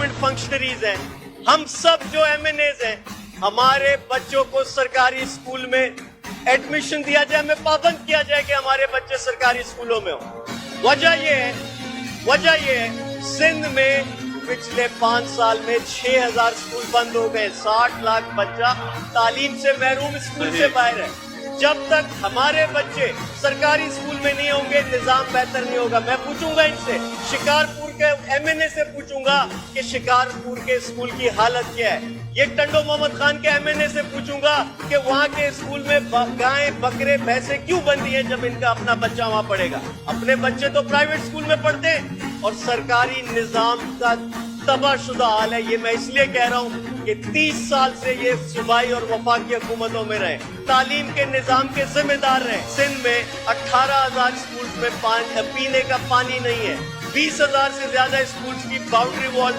Government functionaries हैं, हम सब जो एमएनएज हैं, हमारे बच्चों को सरकारी स्कूल में एडमिशन दिया जाए, हमें पाबंद किया जाए कि हमारे बच्चे सरकारी स्कूलों में हो। वजह ये है सिंध में पिछले 5 साल में 6000 स्कूल बंद हो गए, 60 लाख बच्चा तालीम से महरूम स्कूल से बाहर है। जब तक हमारे बच्चे सरकारी स्कूल में नहीं होंगे, निजाम बेहतर नहीं होगा। मैं पूछूंगा इनसे, शिकारपुर के एमएनए से पूछूंगा कि शिकारपुर के स्कूल की हालत क्या है। ये टंडो मोहम्मद खान के एमएनए से पूछूंगा कि वहाँ के स्कूल में गाय बकरे भैंसे क्यों बंदी है जब इनका अपना बच्चा वहाँ पढ़ेगा। अपने बच्चे तो प्राइवेट स्कूल में पढ़ते हैं और सरकारी निजाम का तबाहशुदा हाल है। ये मैं इसलिए कह रहा हूँ कि 30 साल से ये सूबाई और वफाकी हुकूमतों में रहे, तालीम के निजाम के जिम्मेदार रहे। सिंध में 18,000 स्कूल में पीने का पानी नहीं है, 20,000 से ज्यादा स्कूल की बाउंड्री वॉल